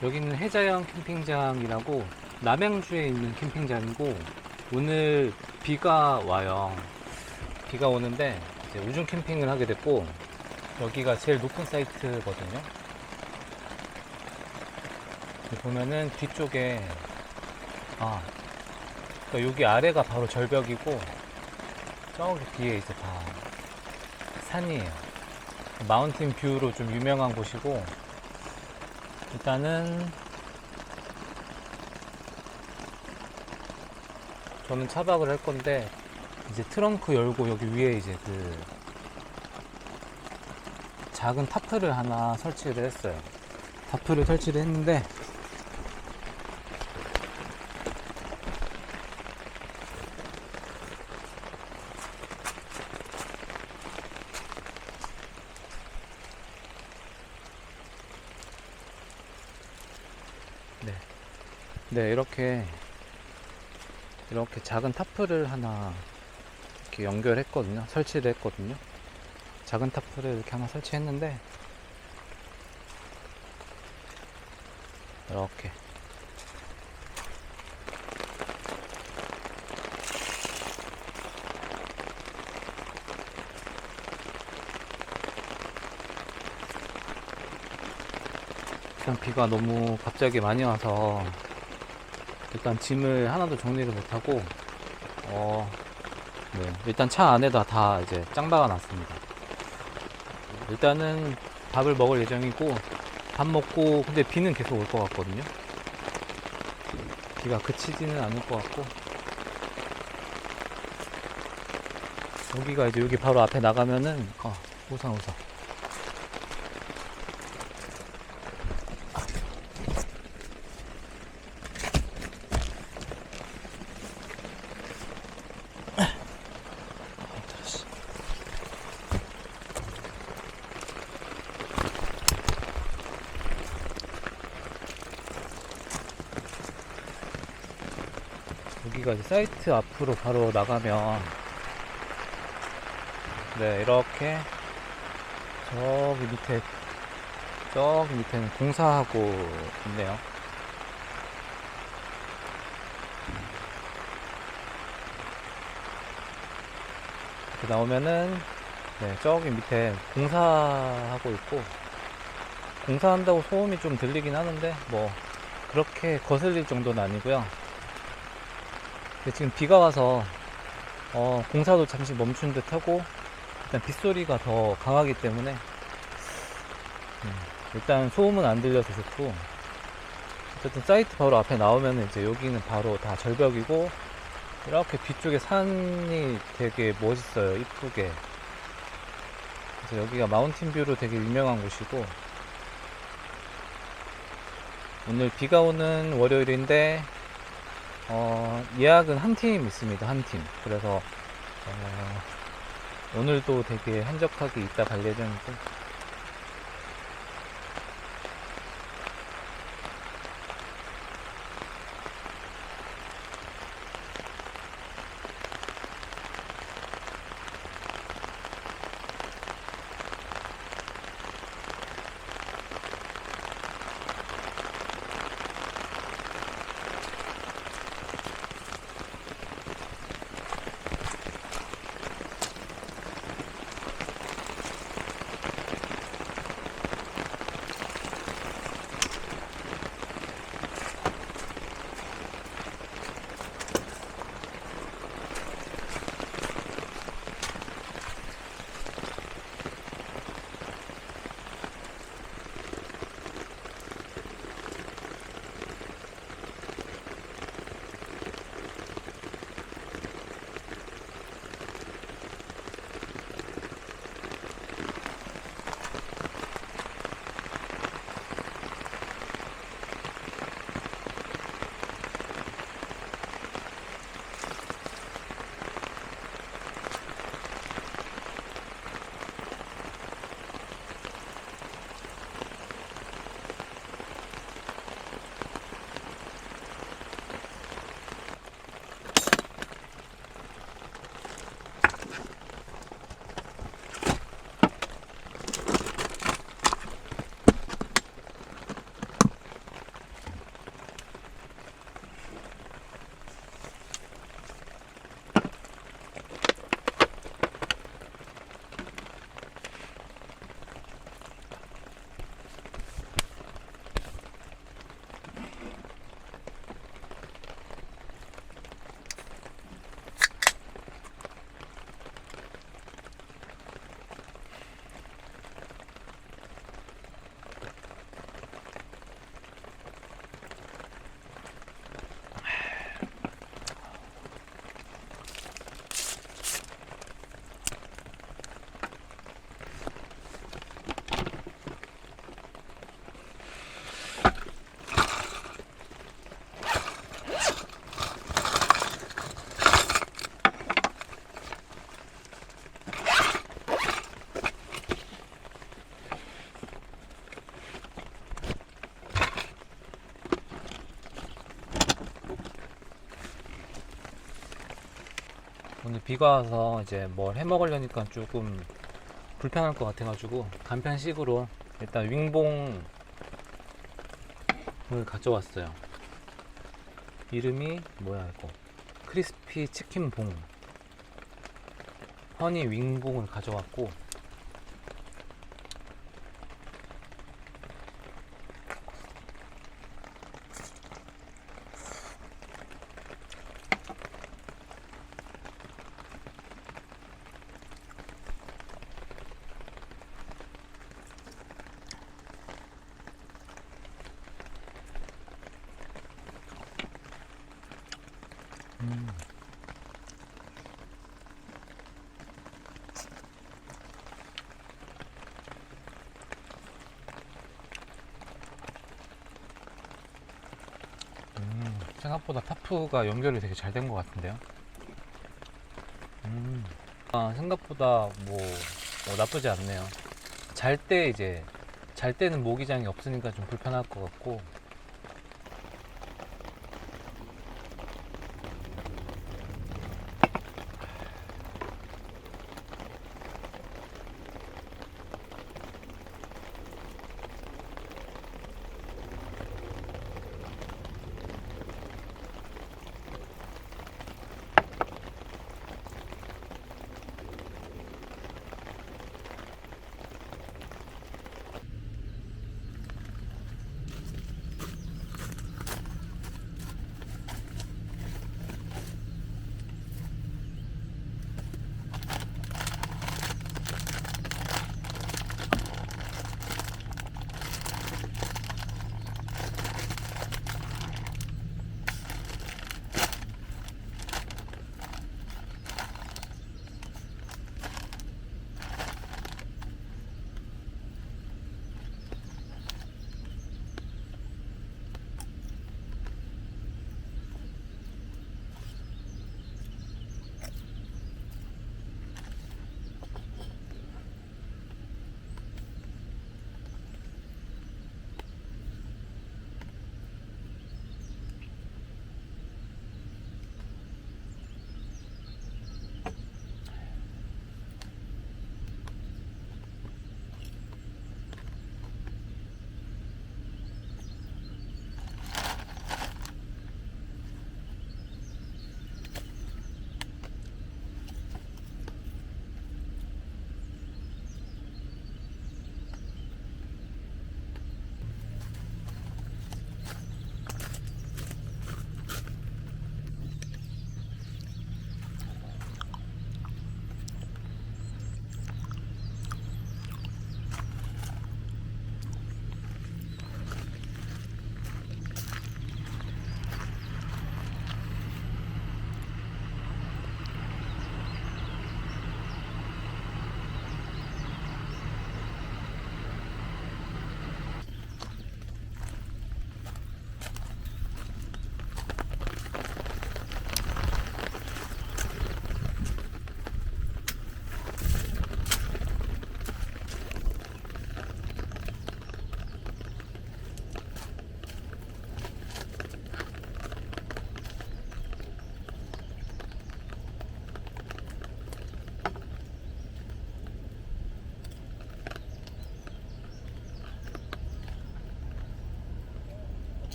여기는 해자형 캠핑장이라고 남양주에 있는 캠핑장이고, 오늘 비가 와요. 비가 오는데 이제 우중 캠핑을 하게 됐고, 여기가 제일 높은 사이트거든요. 보면은 뒤쪽에 그러니까 여기 아래가 바로 절벽이고, 저기 뒤에 이제 다 산이에요. 마운틴 뷰로 좀 유명한 곳이고, 일단은 저는 차박을 할 건데, 이제 트렁크 열고 여기 위에 이제 그 작은 타프를 하나 설치를 했어요. 타프를 설치를 했는데, 네, 이렇게 작은 타프를 하나 이렇게 연결했거든요. 설치를 했거든요. 작은 타프를 이렇게 하나 설치했는데, 이렇게 일단 비가 너무 갑자기 많이 와서 일단 짐을 하나도 정리를 못하고 일단 차 안에다 다 이제 짱 박아 놨습니다. 일단은 밥을 먹을 예정이고, 밥 먹고, 근데 비는 계속 올 것 같거든요. 비가 그치지는 않을 것 같고, 여기가 이제 여기 바로 앞에 나가면은 우산 여기가 이제 사이트 앞으로 바로 나가면, 네, 이렇게 저기 밑에는 공사하고 있네요. 이렇게 나오면은, 네, 저기 밑에 공사하고 있고, 공사한다고 소음이 좀 들리긴 하는데 뭐 그렇게 거슬릴 정도는 아니고요. 근데 지금 비가 와서 공사도 잠시 멈춘 듯 하고, 일단 빗소리가 더 강하기 때문에 일단 소음은 안 들려서 좋고, 어쨌든 사이트 바로 앞에 나오면 이제 여기는 바로 다 절벽이고, 이렇게 뒤쪽에 산이 되게 멋있어요. 이쁘게. 그래서 여기가 마운틴 뷰로 되게 유명한 곳이고, 오늘 비가 오는 월요일인데 예약은 한 팀 있습니다. 한 팀. 그래서 오늘도 되게 한적하게 있다 갈 예정이고, 비가 와서 이제 뭘 해 먹으려니까 조금 불편할 것 같아가지고 간편식으로 일단 윙봉을 가져왔어요. 이름이 뭐야 이거? 크리스피 치킨 봉 허니 윙봉을 가져왔고, 생각보다 타프가 연결이 되게 잘 된 것 같은데요. 생각보다 뭐 나쁘지 않네요. 잘 때는 모기장이 없으니까 좀 불편할 것 같고,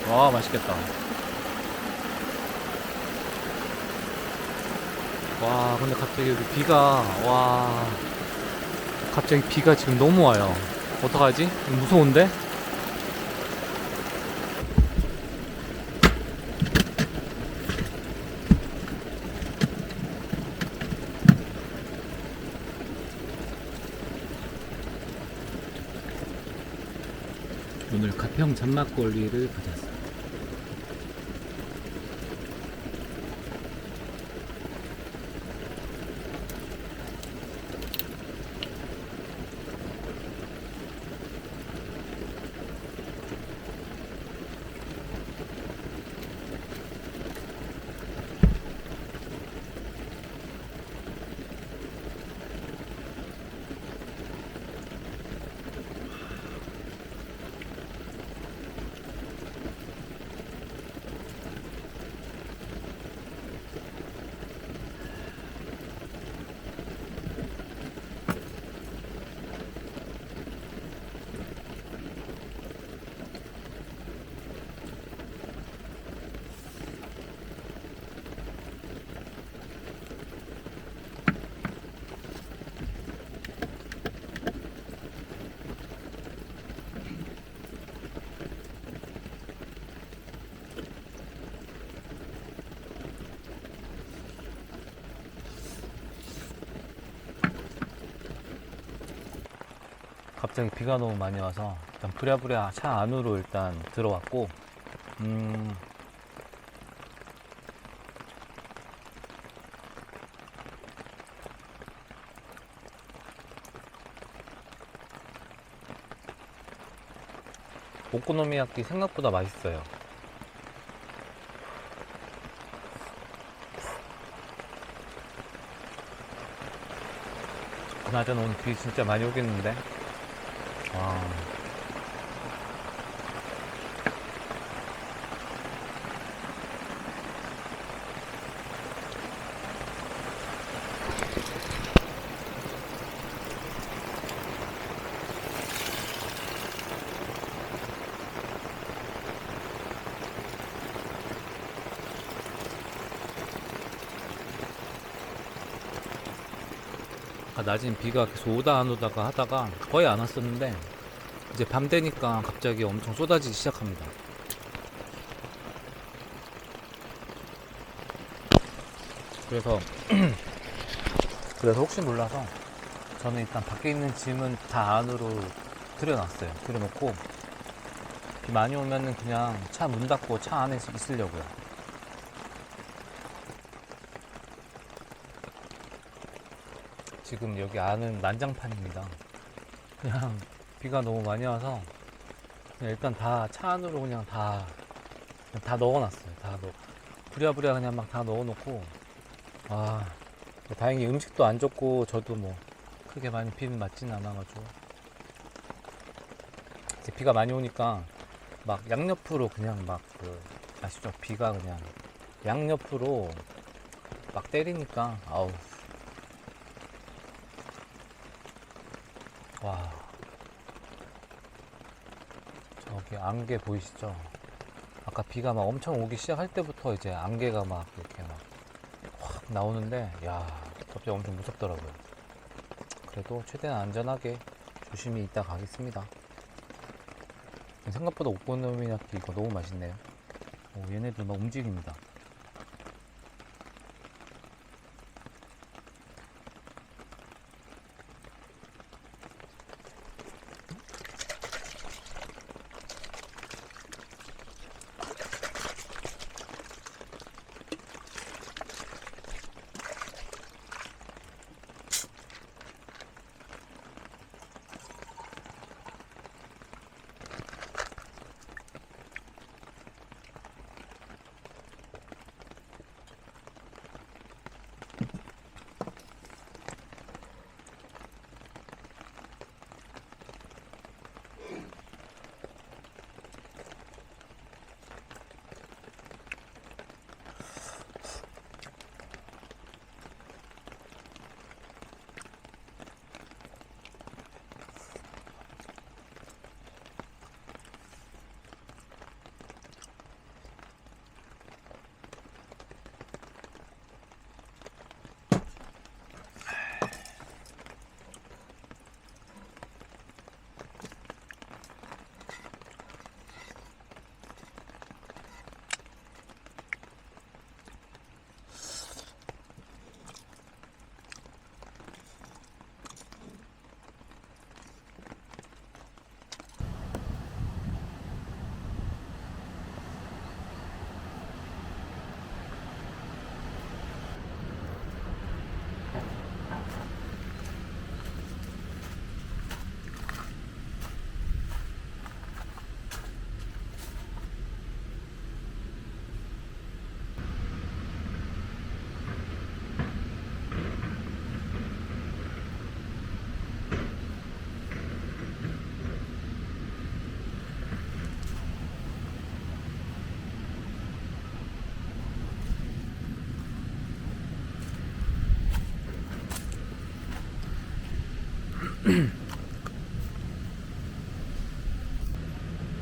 와, 맛있겠다. 와, 근데 갑자기 여기 비가, 와, 갑자기 비가 지금 너무 와요. 어떡하지? 무서운데? 오늘 가평 잔막걸리를 가졌어요. 갑자기 비가 너무 많이 와서 일단 부랴부랴 차 안으로 일단 들어왔고, 오코노미야끼 생각보다 맛있어요. 그나저나 오늘 비 진짜 많이 오겠는데. 와. 낮엔 비가 계속 오다 안 오다가 하다가 거의 안 왔었는데, 이제 밤 되니까 갑자기 엄청 쏟아지기 시작합니다. 그래서 혹시 몰라서 저는 일단 밖에 있는 짐은 다 안으로 들여놨어요. 들여놓고 비 많이 오면은 그냥 차 문 닫고 차 안에 있으려고요. 지금 여기 안은 난장판입니다. 그냥 비가 너무 많이 와서 그냥 일단 다 차 안으로 그냥 다 넣어놨어요. 부랴부랴 그냥 막 다 넣어놓고, 아, 다행히 음식도 안 줬고 저도 뭐 크게 많이 비는 맞진 않아가지고, 이제 비가 많이 오니까 막 양옆으로 그냥 막 아시죠? 비가 그냥 양옆으로 막 때리니까, 아우, 와, 저기 안개 보이시죠? 아까 비가 막 엄청 오기 시작할 때부터 이제 안개가 막 이렇게 막 확 나오는데, 야, 갑자기 엄청 무섭더라고요. 그래도 최대한 안전하게 조심히 있다 가겠습니다. 생각보다 오코노미야끼 이거 너무 맛있네요. 오, 얘네도 막 움직입니다.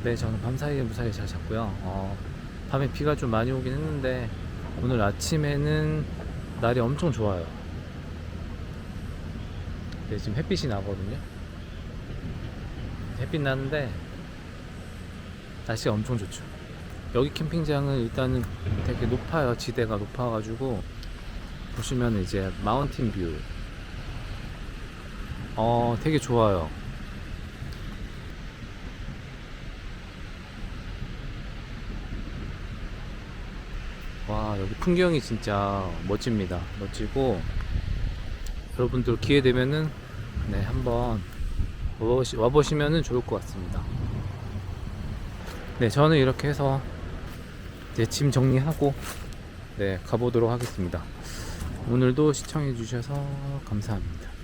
네, 저는 밤사이에 무사히 잘 잤고요. 밤에 비가 좀 많이 오긴 했는데 오늘 아침에는 날이 엄청 좋아요. 네, 지금 햇빛이 나거든요. 햇빛 나는데 날씨가 엄청 좋죠. 여기 캠핑장은 일단은 되게 높아요. 지대가 높아가지고 보시면 이제 마운틴 뷰 되게 좋아요. 와, 여기 풍경이 진짜 멋집니다. 멋지고 여러분들 기회 되면은 네, 한번 와보시면은 좋을 것 같습니다. 네, 저는 이렇게 해서 이제 짐 정리하고 네, 가보도록 하겠습니다. 오늘도 시청해 주셔서 감사합니다.